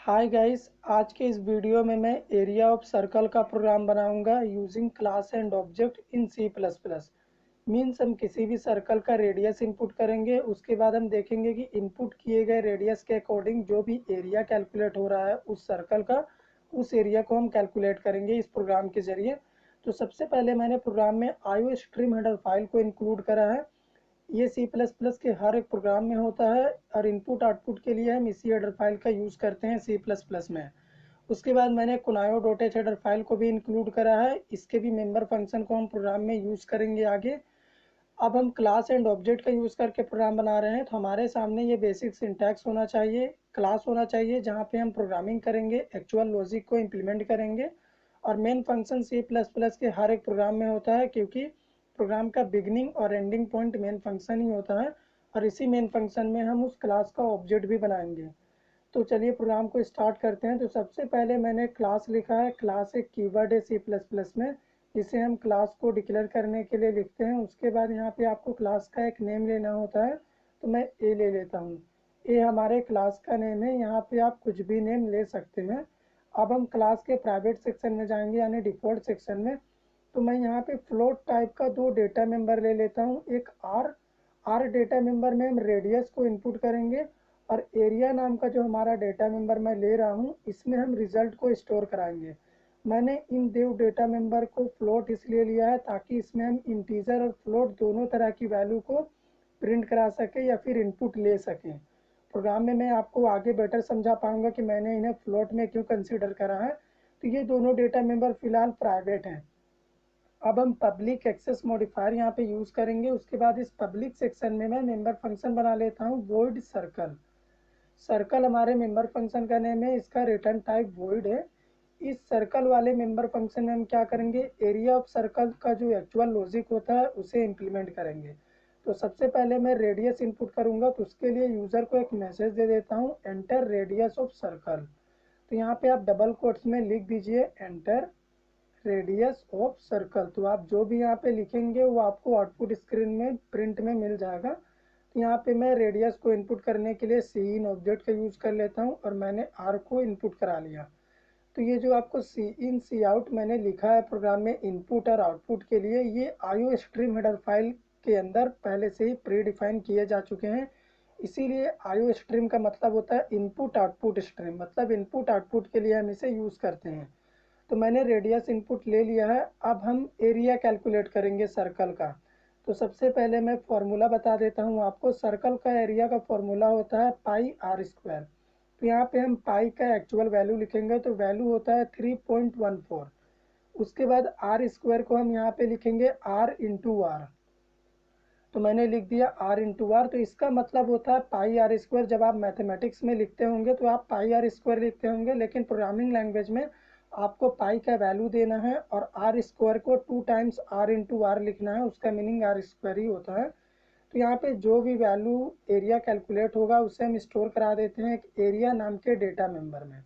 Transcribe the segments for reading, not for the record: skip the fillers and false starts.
Hi guys, आज के इस वीडियो में मैं एरिया ऑफ सर्कल का प्रोग्राम बनाऊंगा using class and object in C plus plus. Means हम किसी भी सर्कल का रेडियस इनपुट करेंगे, उसके बाद हम देखेंगे कि इनपुट किए गए रेडियस के अकॉर्डिंग जो भी एरिया कैलकुलेट हो रहा है उस सर्कल का, उस एरिया को हम कैलकुलेट करेंगे इस प्रोग्राम के ज़रिए। तो सबसे पहले मैंने प्रोग्राम में आईओ स्ट्रीम हेडर फाइल को इंक्लूड करा है। ये सी प्लस प्लस के हर एक प्रोग्राम में होता है और इनपुट आउटपुट के लिए हम इसी हेडर फाइल का यूज़ करते हैं सी प्लस प्लस में। उसके बाद मैंने कुनायो डॉट एच हेडर फाइल को भी इंक्लूड करा है। इसके भी मेंबर फंक्शन को हम प्रोग्राम में यूज़ करेंगे आगे। अब हम क्लास एंड ऑब्जेक्ट का यूज़ करके प्रोग्राम बना रहे हैं, तो हमारे सामने ये बेसिक सिंटैक्स होना चाहिए, क्लास होना चाहिए जहाँ पे हम प्रोग्रामिंग करेंगे, एक्चुअल लॉजिक को इम्प्लीमेंट करेंगे। और main function C plus plus के हर एक प्रोग्राम में होता है, क्योंकि प्रोग्राम का बिगनिंग और एंडिंग पॉइंट मेन फंक्शन ही होता है। और इसी मेन फंक्शन में हम उस क्लास का ऑब्जेक्ट भी बनाएंगे। तो चलिए प्रोग्राम को स्टार्ट करते हैं। तो सबसे पहले मैंने क्लास लिखा है। क्लास एक कीवर्ड है सी प्लस प्लस में, जिसे हम क्लास को डिक्लेयर करने के लिए लिखते हैं। उसके बाद यहाँ पे आपको क्लास का एक नेम लेना होता है, तो मैं ए ले लेता हूँ। ए हमारे क्लास का नेम है। यहाँ पे आप कुछ भी नेम ले सकते हैं। अब हम क्लास के प्राइवेट सेक्शन में जाएंगे, यानी डिफ़ॉल्ट सेक्शन में। तो मैं यहाँ पे फ्लोट टाइप का दो डेटा मेंबर ले लेता हूँ। एक आर डेटा मेंबर में हम रेडियस को इनपुट करेंगे, और एरिया नाम का जो हमारा डेटा मेंबर मैं ले रहा हूँ, इसमें हम रिजल्ट को स्टोर कराएंगे। मैंने इन दो डेटा मेंबर को फ्लोट इसलिए लिया है ताकि इसमें हम इंटीजर और फ्लोट दोनों तरह की वैल्यू को प्रिंट करा सकें या फिर इनपुट ले सकें। प्रोग्राम में मैं आपको आगे बेटर समझा पाऊंगा कि मैंने इन्हें फ्लोट में क्यों कंसीडर करा है। तो ये दोनों डेटा मेंबर फिलहाल प्राइवेट हैं। अब हम पब्लिक एक्सेस मॉडिफायर यहाँ पे यूज़ करेंगे। उसके बाद इस पब्लिक सेक्शन में मैं मेंबर फंक्शन बना लेता हूँ वॉइड सर्कल। सर्कल हमारे मेंबर फंक्शन का नेम है, इसका रिटर्न टाइप वॉइड है। इस सर्कल वाले मेंबर फंक्शन में हम क्या करेंगे, एरिया ऑफ सर्कल का जो एक्चुअल लॉजिक होता है उसे इम्प्लीमेंट करेंगे। तो सबसे पहले मैं रेडियस इनपुट करूंगा, तो उसके लिए यूज़र को एक मैसेज दे देता हूँ, एंटर रेडियस ऑफ सर्कल। तो यहाँ पे आप डबल कोट्स में लिख दीजिए एंटर रेडियस ऑफ सर्कल। तो आप जो भी यहाँ पे लिखेंगे वो आपको आउटपुट स्क्रीन में प्रिंट में मिल जाएगा। तो यहाँ पे मैं रेडियस को इनपुट करने के लिए सी इन ऑब्जेक्ट का यूज़ कर लेता हूँ, और मैंने आर को इनपुट करा लिया। तो ये जो आपको सी इन सी आउट मैंने लिखा है प्रोग्राम में इनपुट और आउटपुट के लिए, ये आईओ स्ट्रीम हेडर फाइल के अंदर पहले से ही प्री डिफाइन किए जा चुके हैं। इसीलिए आईओ स्ट्रीम का मतलब होता है इनपुट आउटपुट स्ट्रीम, मतलब इनपुट आउटपुट के लिए हम इसे यूज़ करते हैं। तो मैंने रेडियस इनपुट ले लिया है। अब हम एरिया कैलकुलेट करेंगे सर्कल का। तो सबसे पहले मैं फॉर्मूला बता देता हूँ आपको। सर्कल का एरिया का फॉर्मूला होता है पाई आर स्क्वायर। तो यहाँ पे हम पाई का एक्चुअल वैल्यू लिखेंगे, तो वैल्यू होता है 3.14। उसके बाद आर स्क्वायर को हम यहाँ पे लिखेंगे आर इंटू आर। तो मैंने लिख दिया आर इंटू आर। तो इसका मतलब होता है पाई आर स्क्वायर। जब आप मैथमेटिक्स में लिखते होंगे तो आप पाई आर स्क्वायर लिखते होंगे, लेकिन प्रोग्रामिंग लैंग्वेज में आपको पाई का वैल्यू देना है और आर स्क्वायर को 2 टाइम्स आर इंटू आर लिखना है। उसका मीनिंग आर स्क्वायर ही होता है। तो यहाँ पे जो भी वैल्यू एरिया कैलकुलेट होगा उसे हम स्टोर करा देते हैं एक एरिया नाम के डेटा मेंबर में।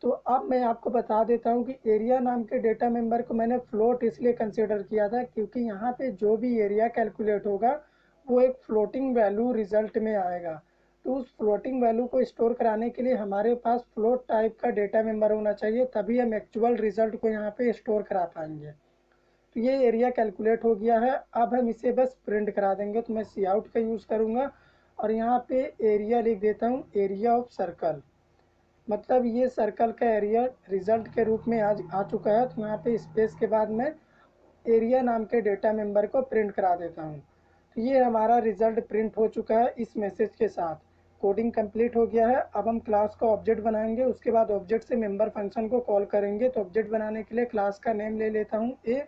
तो अब मैं आपको बता देता हूँ कि एरिया नाम के डेटा मेंबर को मैंने फ्लोट इसलिए कंसिडर किया था क्योंकि यहाँ पे जो भी एरिया कैलकुलेट होगा वो एक फ्लोटिंग वैल्यू रिजल्ट में आएगा। तो उस फ्लोटिंग वैल्यू को स्टोर कराने के लिए हमारे पास फ्लोट टाइप का डेटा मेंबर होना चाहिए, तभी हम एक्चुअल रिजल्ट को यहाँ पे स्टोर करा पाएंगे। तो ये एरिया कैलकुलेट हो गया है। अब हम इसे बस प्रिंट करा देंगे। तो मैं सी आउट का यूज़ करूँगा और यहाँ पे एरिया लिख देता हूँ, एरिया ऑफ सर्कल। मतलब ये सर्कल का एरिया रिजल्ट के रूप में आज आ चुका है। तो यहाँ पे स्पेस के बाद में एरिया नाम के डेटा मेंबर को प्रिंट करा देता हूँ। तो ये हमारा रिजल्ट प्रिंट हो चुका है इस मैसेज के साथ। कोडिंग कंप्लीट हो गया है। अब हम क्लास का ऑब्जेक्ट बनाएंगे, उसके बाद ऑब्जेक्ट से मेंबर फंक्शन को कॉल करेंगे। तो ऑब्जेक्ट बनाने के लिए क्लास का नेम ले लेता हूँ ए,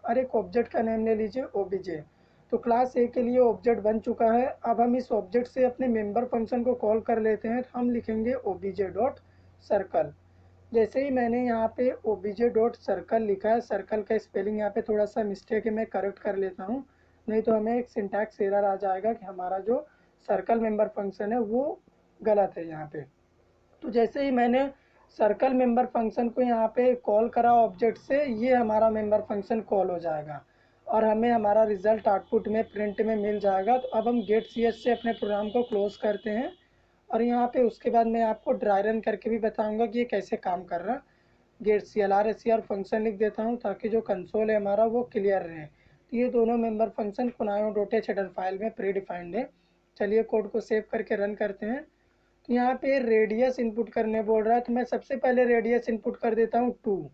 और एक ऑब्जेक्ट का नेम ले लीजिए ओबीजे। तो क्लास ए के लिए ऑब्जेक्ट बन चुका है। अब हम इस ऑब्जेक्ट से अपने मेंबर फंक्शन को कॉल कर लेते हैं। तो हम लिखेंगे ओबीजे डॉट सर्कल। जैसे ही मैंने यहाँ पे ओबीजे डॉट सर्कल लिखा है, सर्कल का स्पेलिंग यहाँ पे थोड़ा सा मिस्टेक है, मैं करेक्ट कर लेता हूँ, नहीं तो हमें एक सिंटैक्स एरर आ जाएगा कि हमारा जो सर्कल मेंबर फंक्शन है वो गलत है यहाँ पे। तो जैसे ही मैंने सर्कल मेंबर फंक्शन को यहाँ पे कॉल करा ऑब्जेक्ट से, ये हमारा मेंबर फंक्शन कॉल हो जाएगा और हमें हमारा रिजल्ट आउटपुट में प्रिंट में मिल जाएगा। तो अब हम गेट सी एच से अपने प्रोग्राम को क्लोज करते हैं और यहाँ पे उसके बाद मैं आपको ड्राई रन करके भी बताऊंगा कि ये कैसे काम कर रहा। गेट CLR फंक्शन लिख देता हूँ ताकि जो कंसोल है हमारा वो क्लियर रहे। तो ये दोनों member function conio dot H header file में प्री डिफाइंड है। चलिए कोड को सेव करके रन करते हैं। तो यहाँ पे रेडियस इनपुट करने बोल रहा है, तो मैं सबसे पहले रेडियस इनपुट कर देता हूँ 2।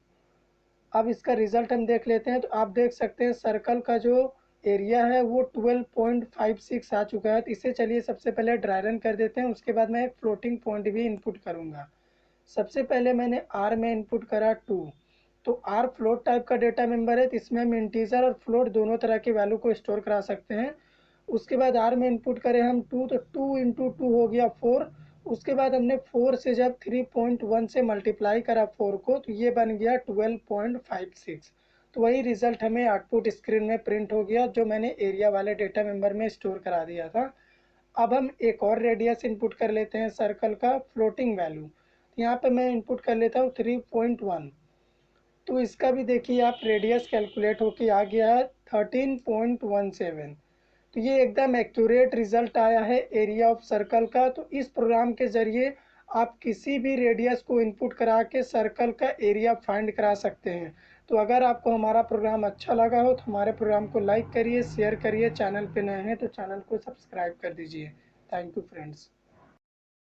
अब इसका रिजल्ट हम देख लेते हैं। तो आप देख सकते हैं सर्कल का जो एरिया है वो 12.56 आ चुका है। तो इसे चलिए सबसे पहले ड्राई रन कर देते हैं, उसके बाद मैं एक फ्लोटिंग पॉइंट भी इनपुट करूँगा। सबसे पहले मैंने आर में इनपुट करा 2। तो आर फ्लोट टाइप का डेटा मेंबर है, तो इसमें हम इंटीजर और फ्लोट दोनों तरह की वैल्यू को स्टोर करा सकते हैं। उसके बाद आर में इनपुट करें हम 2, तो 2 × 2 हो गया 4। उसके बाद हमने 4 से जब 3.1 से मल्टीप्लाई करा 4 को, तो ये बन गया 12.56। तो वही रिजल्ट हमें आउटपुट स्क्रीन में प्रिंट हो गया जो मैंने एरिया वाले डेटा मेंबर में स्टोर करा दिया था। अब हम एक और रेडियस इनपुट कर लेते हैं सर्कल का फ्लोटिंग वैल्यू। यहाँ पे मैं इनपुट कर लेता हूँ 3.1। तो इसका भी देखिए आप रेडियस कैलकुलेट होके आ गया है 13.17। तो ये एकदम एक्यूरेट रिजल्ट आया है एरिया ऑफ सर्कल का। तो इस प्रोग्राम के ज़रिए आप किसी भी रेडियस को इनपुट करा के सर्कल का एरिया फाइंड करा सकते हैं। तो अगर आपको हमारा प्रोग्राम अच्छा लगा हो तो हमारे प्रोग्राम को लाइक करिए, शेयर करिए, चैनल पे नए हैं तो चैनल को सब्सक्राइब कर दीजिए। Thank you friends.